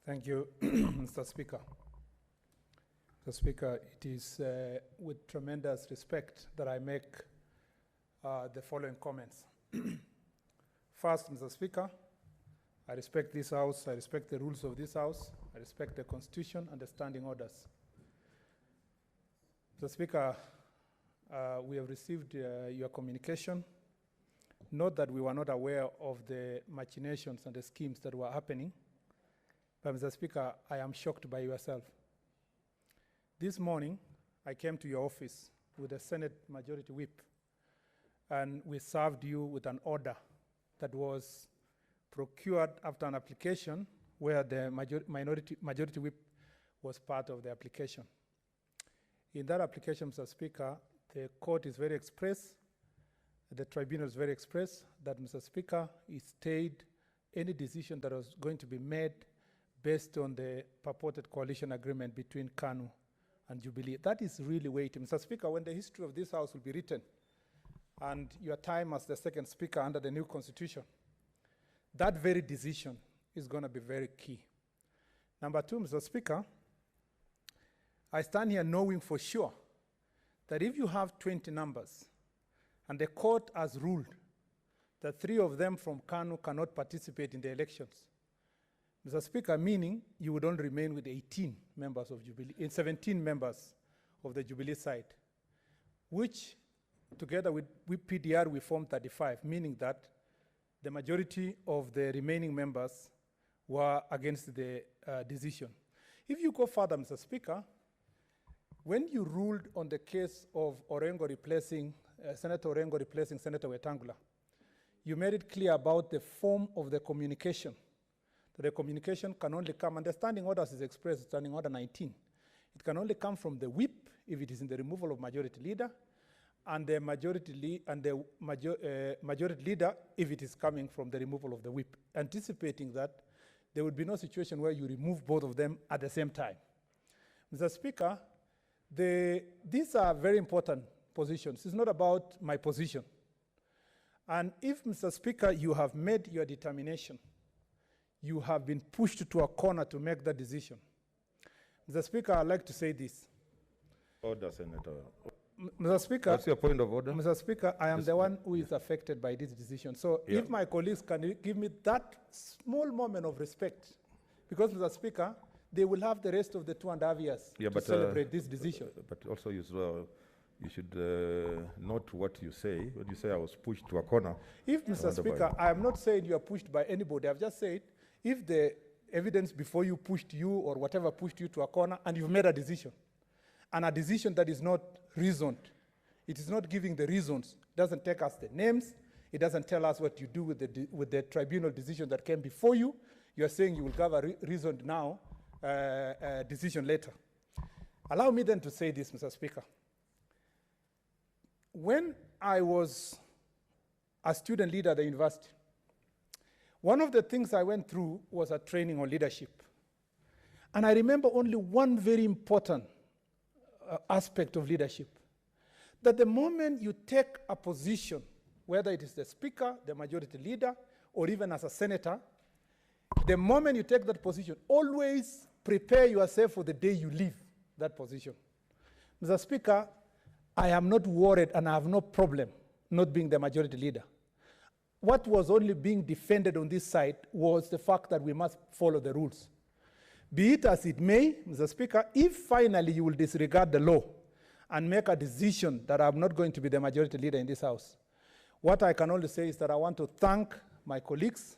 Thank you, Mr. Speaker. Mr. Speaker, it is with tremendous respect that I make the following comments. First, Mr. Speaker, I respect this House, I respect the rules of this House, I respect the Constitution and the standing orders. Mr. Speaker, we have received your communication. Note that we were not aware of the machinations and the schemes that were happening. But Mr. Speaker, I am shocked by yourself. This morning, I came to your office with a Senate Majority Whip, and we served you with an order that was procured after an application where the Majority Whip was part of the application. In that application, Mr. Speaker, the court is very express, the tribunal is very express that, Mr. Speaker, it stayed any decision that was going to be made based on the purported coalition agreement between KANU and Jubilee. That is really weighty. Mr. Speaker, when the history of this House will be written, and your time as the second Speaker under the new Constitution, that very decision is going to be very key. Number two, Mr. Speaker, I stand here knowing for sure that if you have 20 members, and the court has ruled that 3 of them from KANU cannot participate in the elections, Mr. Speaker, meaning you would only remain with 18 members of Jubilee, 17 members of the Jubilee side, which together with PDR we form 35, meaning that the majority of the remaining members were against the decision. If you go further, Mr. Speaker, when you ruled on the case of Orengo replacing, Senator Orengo replacing Senator Wetangula, you made it clear about the form of the communication. So the communication can only come, and the standing orders is expressed, standing order 19. It can only come from the whip if it is in the removal of majority leader, and the majority leader if it is coming from the removal of the whip, anticipating that there would be no situation where you remove both of them at the same time. Mr. Speaker, these are very important positions. It's not about my position. And if, Mr. Speaker, you have made your determination, you have been pushed to a corner to make that decision. Mr. Speaker, I'd like to say this. Order, Senator. Mr. Speaker, what's your point of order? Mr. Speaker, I am the one who is affected by this decision. So if my colleagues can give me that small moment of respect, because, Mr. Speaker, they will have the rest of the 2.5 years to celebrate this decision. But also you should note what you say. When you say I was pushed to a corner. If, Mr. Speaker, I am not saying you are pushed by anybody. I've just said if the evidence before you pushed you or whatever pushed you to a corner and you've made a decision, and a decision that is not reasoned, it is not giving the reasons, doesn't take us the names, it doesn't tell us what you do with the tribunal decision that came before you. You are saying you will give a reasoned now decision later. Allow me then to say this, Mr. Speaker. When I was a student leader at the university, one of the things I went through was a training on leadership. And I remember only one very important aspect of leadership, that the moment you take a position, whether it is the speaker, the majority leader, or even as a senator, the moment you take that position, always prepare yourself for the day you leave that position. Mr. Speaker, I am not worried and I have no problem not being the majority leader. What was only being defended on this side was the fact that we must follow the rules. Be it as it may, Mr. Speaker, if finally you will disregard the law and make a decision that I'm not going to be the majority leader in this House, what I can only say is that I want to thank my colleagues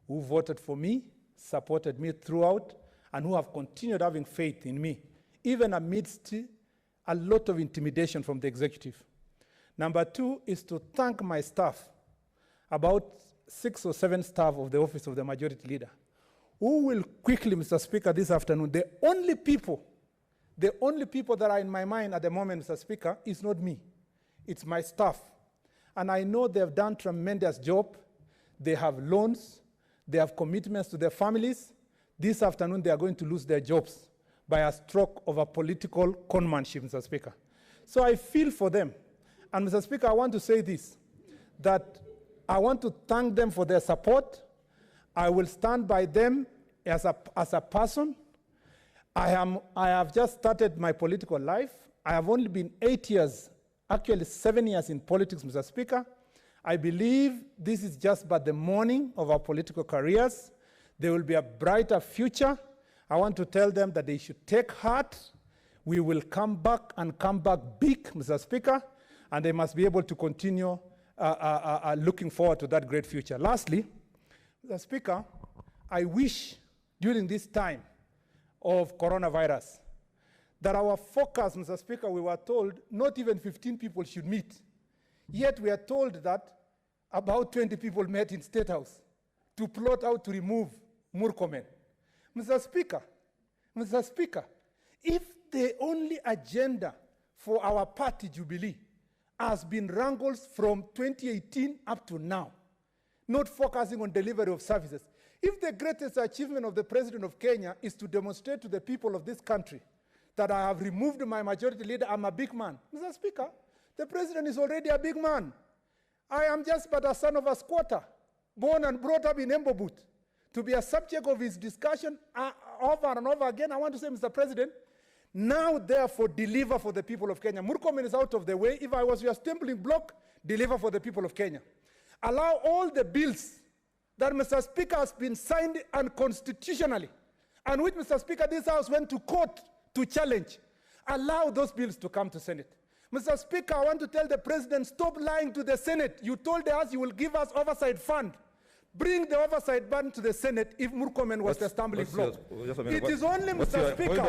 who voted for me, supported me throughout, and who have continued having faith in me, even amidst a lot of intimidation from the executive. Number two is to thank my staff, about 6 or 7 staff of the office of the majority leader, who will quickly, Mr. Speaker, this afternoon, the only people that are in my mind at the moment, Mr. Speaker, is not me. It's my staff. And I know they've done tremendous job. They have loans. They have commitments to their families. This afternoon, they are going to lose their jobs by a stroke of a political conmanship, Mr. Speaker. So I feel for them. And, Mr. Speaker, I want to say this, that I want to thank them for their support. I will stand by them as a person, I have just started my political life. I have only been 8 years, actually 7 years in politics, Mr. Speaker. I believe this is just but the morning of our political careers. There will be a brighter future. I want to tell them that they should take heart. We will come back and come back big, Mr. Speaker, and they must be able to continue looking forward to that great future. Lastly, Mr. Speaker, I wish during this time of coronavirus that our focus, Mr. Speaker, we were told not even 15 people should meet. Yet we are told that about 20 people met in State House to plot out to remove Murkomen. Mr. Speaker, if the only agenda for our party, Jubilee, has been wrangles from 2018 up to now, not focusing on delivery of services, if the greatest achievement of the President of Kenya is to demonstrate to the people of this country that I have removed my majority leader, I'm a big man. Mr. Speaker, the President is already a big man. I am just but a son of a squatter, born and brought up in Embobut. To be a subject of his discussion over and over again, I want to say, Mr. President, now therefore deliver for the people of Kenya. Murkomen is out of the way. If I was your stumbling block, deliver for the people of Kenya. Allow all the bills that, Mr. Speaker, has been signed unconstitutionally, and which, Mr. Speaker, this House went to court to challenge, allow those bills to come to Senate. Mr. Speaker, I want to tell the President, stop lying to the Senate. You told us you will give us oversight fund. Bring the oversight fund to the Senate if Murkomen was the stumbling block. It is only, Mr. Speaker,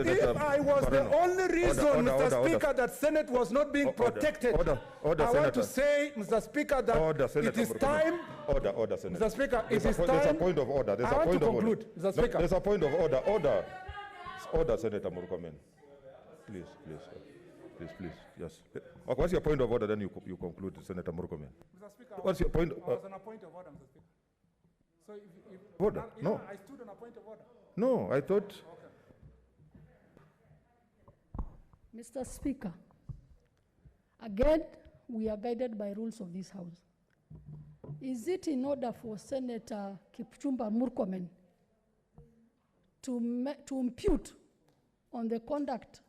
if I was the only reason, Mr. Speaker, that Senate was not being protected, I want to say, Mr. Speaker, that it is time. Mr. Speaker, it is time. There's a point of order. I want to conclude, Mr. Speaker. There's a point of order. Order, Senator Murkomen. Please. Yes. What's your point of order? Then you conclude, Senator Murkomen. Mr. Speaker, what's your point? I was on a point of order, Mr. Speaker. So if order? No. I stood on a point of order. No, I thought. Okay. Mr. Speaker, again, we are guided by rules of this House. Is it in order for Senator Kipchumba Murkomen to impute on the conduct,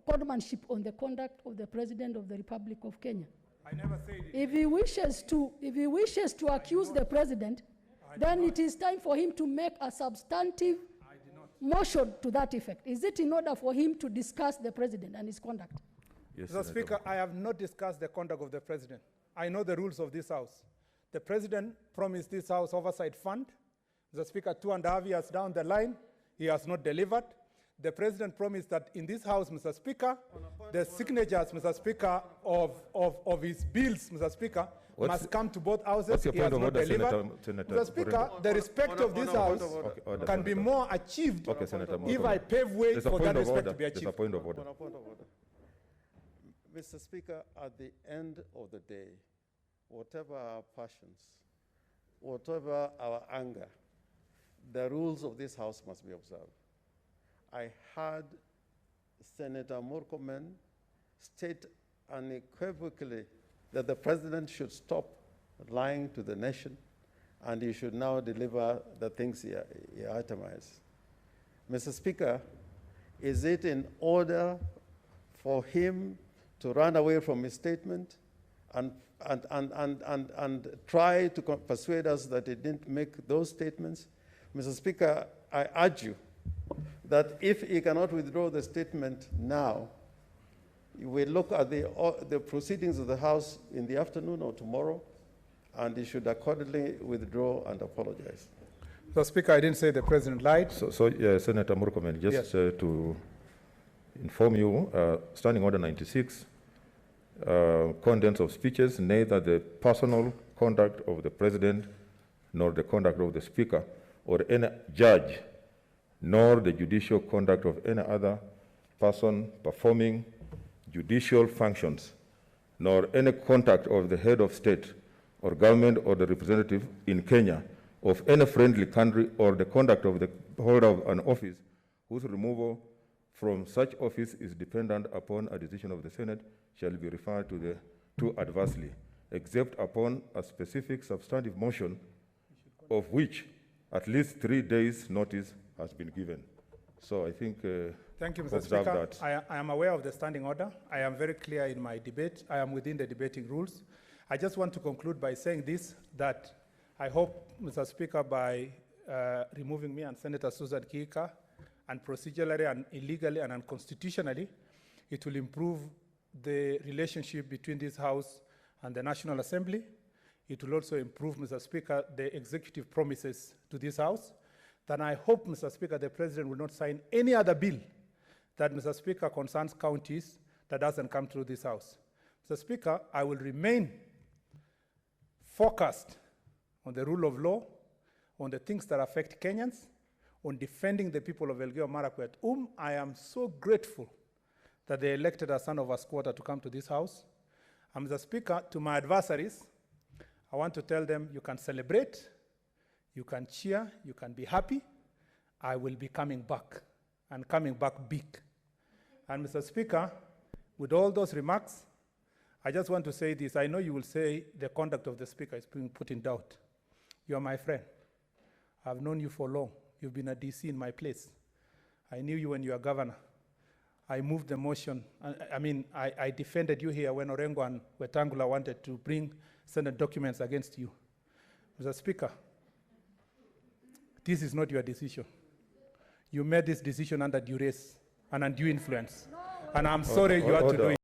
conmanship on the conduct of the President of the Republic of Kenya? I never said it. If he wishes to accuse the President, then it is time for him to make a substantive motion to that effect. Is it in order for him to discuss the President and his conduct? Yes, Mr. Speaker, I have not discussed the conduct of the President. I know the rules of this House. The President promised this House oversight fund. Mr. Speaker, 2.5 years down the line, he has not delivered. The President promised that in this House, Mr. Speaker, the signatures, Mr. Speaker, of his bills, Mr. Speaker, must come to both houses. What's your he point has of not order, delivered. Senator Mr. Speaker, the respect of this House can be more achieved if I pave way for that respect to be achieved. There's a point of order. Mr. Speaker, at the end of the day, whatever our passions, whatever our anger, the rules of this House must be observed. I heard Senator Murkomen state unequivocally that the President should stop lying to the nation and he should now deliver the things he itemized. Mr. Speaker, is it in order for him to run away from his statement and try to persuade us that he didn't make those statements? Mr. Speaker, I urge you that if he cannot withdraw the statement now, we look at the proceedings of the House in the afternoon or tomorrow, and he should accordingly withdraw and apologize. Mr. Speaker, I didn't say the President lied. Senator Murkomen, just to inform you, Standing Order 96, contents of speeches, neither the personal conduct of the President nor the conduct of the Speaker or any judge, nor the judicial conduct of any other person performing judicial functions, nor any contact of the head of state or government or the representative in Kenya of any friendly country, or the conduct of the holder of an office whose removal from such office is dependent upon a decision of the Senate shall be referred to adversely, except upon a specific substantive motion of which at least 3 days notice has been given. So I think Thank you, Mr. observe Speaker. that. I am aware of the standing order. I am very clear in my debate. I am within the debating rules. I just want to conclude by saying this, that I hope, Mr. Speaker, by removing me and Senator Susan Kika, and procedurally and illegally and unconstitutionally, it will improve the relationship between this House and the National Assembly. It will also improve, Mr. Speaker, the executive promises to this House. Then I hope, Mr. Speaker, the President will not sign any other bill that, Mr. Speaker, concerns counties that doesn't come through this House. Mr. Speaker, I will remain focused on the rule of law, on the things that affect Kenyans, on defending the people of Elgeyo Marakwet, whom I am so grateful that they elected a son of a squatter to come to this House. And Mr. Speaker, to my adversaries, I want to tell them you can celebrate, you can cheer, you can be happy. I will be coming back, and coming back big. And Mr. Speaker, with all those remarks, I just want to say this. I know you will say the conduct of the Speaker is being put in doubt. You are my friend. I've known you for long. You've been a DC in my place. I knew you when you were governor. I moved the motion. I defended you here when Orengo and Wetangula wanted to bring Senate documents against you. Mr. Speaker, this is not your decision. You made this decision under duress and undue influence. And I'm sorry you had to do it.